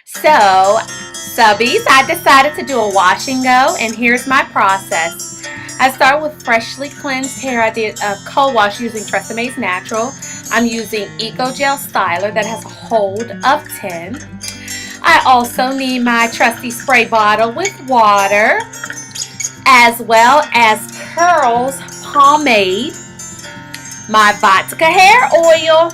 So, subbies, I decided to do a wash and go, and here's my process. I start with freshly cleansed hair. I did a co-wash using Treseme's Natural. I'm using Eco Gel Styler that has a hold of 10. I also need my trusty spray bottle with water, as well as Curls Pomade, my Vatika hair oil,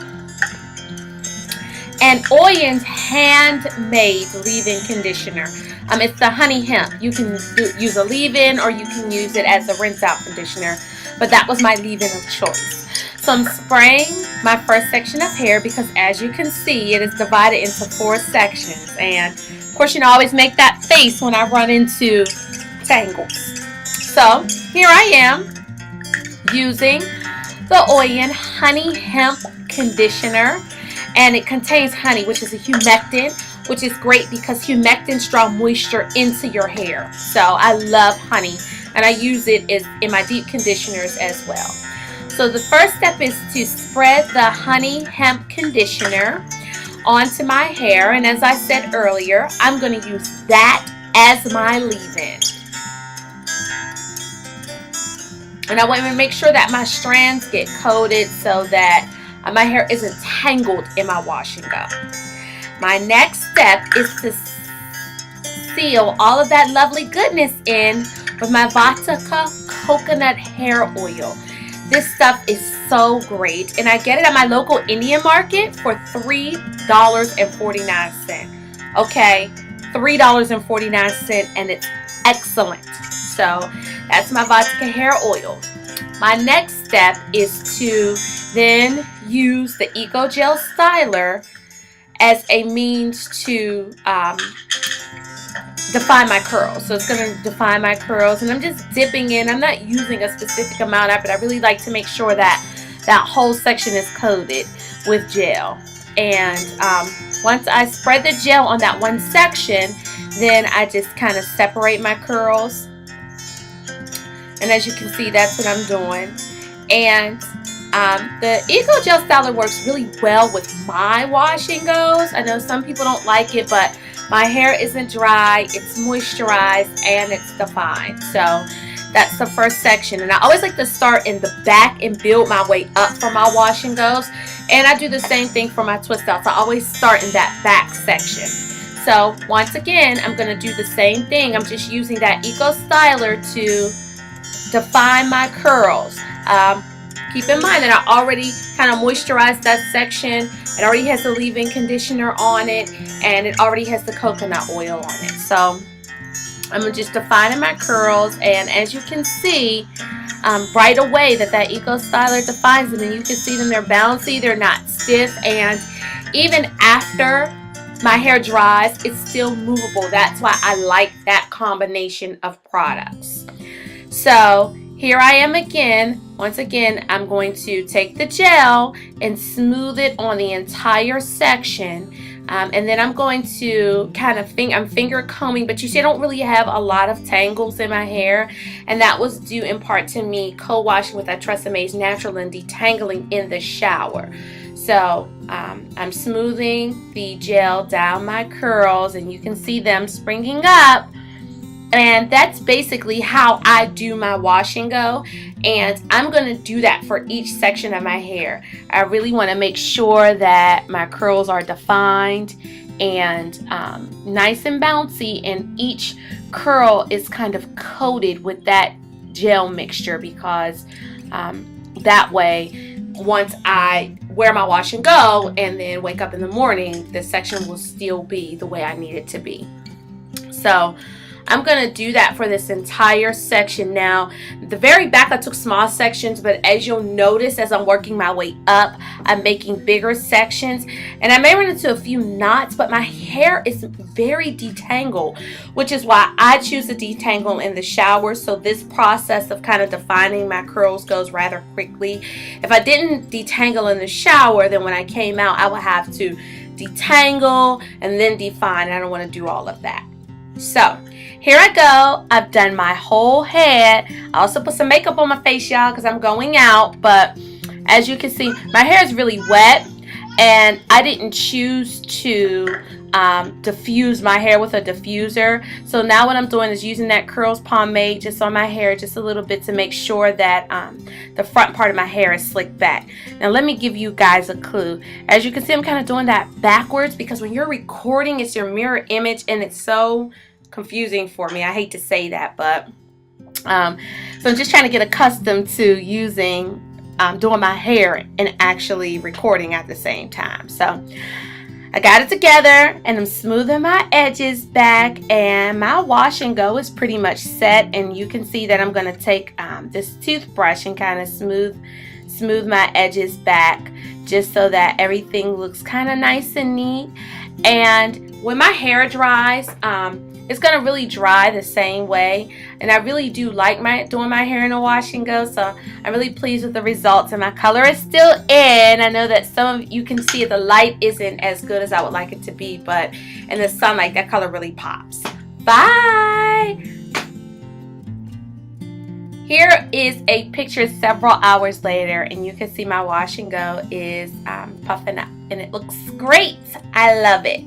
and Oyin's handmade leave-in conditioner. It's the honey hemp. You can use a leave-in or you can use it as a rinse-out conditioner, but that was my leave-in of choice. So I'm spraying my first section of hair because, as you can see, it is divided into 4 sections. And of course, I always make that face when I run into tangles. So here I am using the Oyin Honey Hemp Conditioner, and it contains honey, which is a humectant, which is great because humectants draw moisture into your hair. So I love honey, and I use it in my deep conditioners as well. So the first step is to spread the honey hemp conditioner onto my hair, and as I said earlier, I'm going to use that as my leave-in. And I want to make sure that my strands get coated so that my hair isn't tangled in my wash and go. My next step is to seal all of that lovely goodness in with my Vatika coconut hair oil. This stuff is so great, and I get it at my local Indian market for $3.49. Okay, $3.49, and it's excellent. So that's my Vatika hair oil. My next step is to then use the Eco Gel Styler as a means to define my curls. So it's going to define my curls, and I'm just dipping in. I'm not using a specific amount, but I really like to make sure that that whole section is coated with gel. And once I spread the gel on that one section, then I just kind of separate my curls. And as you can see, that's what I'm doing. And the Eco Gel Styler works really well with my wash and goes. I know some people don't like it, but my hair isn't dry, it's moisturized, and it's defined. So that's the first section. And I always like to start in the back and build my way up for my wash and goes. And I do the same thing for my twist outs. I always start in that back section. So once again, I'm going to do the same thing. I'm just using that Eco Styler to define my curls. Keep in mind that I already kind of moisturized that section. It already has the leave-in conditioner on it, and it already has the coconut oil on it. So I'm just defining my curls, and as you can see, right away that Eco Styler defines them, and you can see them, they're bouncy, they're not stiff, and even after my hair dries, it's still movable. That's why I like that combination of products. So here I am again. Once again, I'm going to take the gel and smooth it on the entire section. And then I'm going to kind of I'm finger combing, but you see I don't really have a lot of tangles in my hair. And that was due in part to me co-washing with that Treseme's Natural and detangling in the shower. So I'm smoothing the gel down my curls, and you can see them springing up. And that's basically how I do my wash and go, and I'm going to do that for each section of my hair. I really want to make sure that my curls are defined and nice and bouncy, and each curl is kind of coated with that gel mixture, because that way once I wear my wash and go and then wake up in the morning, the section will still be the way I need it to be. So I'm going to do that for this entire section. Now, the very back I took small sections, but as you'll notice as I'm working my way up, I'm making bigger sections, and I may run into a few knots, but my hair is very detangled, which is why I choose to detangle in the shower. So this process of kind of defining my curls goes rather quickly. If I didn't detangle in the shower, then when I came out, I would have to detangle and then define, and I don't want to do all of that. So here I go. I've done my whole head. I also put some makeup on my face, y'all, because I'm going out. But as you can see, my hair is really wet, and I didn't choose to diffuse my hair with a diffuser. So now what I'm doing is using that curls pomade just on my hair, just a little bit, to make sure that the front part of my hair is slicked back. Now let me give you guys a clue. As you can see, I'm kind of doing that backwards because when you're recording, it's your mirror image and it's so confusing for me. I hate to say that, but so I'm just trying to get accustomed to using doing my hair and actually recording at the same time. So I got it together and I'm smoothing my edges back, and my wash and go is pretty much set. And you can see that I'm going to take this toothbrush and kind of smooth my edges back, just so that everything looks kind of nice and neat. And when my hair dries, it's going to really dry the same way, and I really do like doing my hair in a wash and go, so I'm really pleased with the results. And my color is still in. I know that some of you can see the light isn't as good as I would like it to be, but in the sunlight that color really pops. Bye! Here is a picture several hours later, and you can see my wash and go is puffing up, and it looks great. I love it.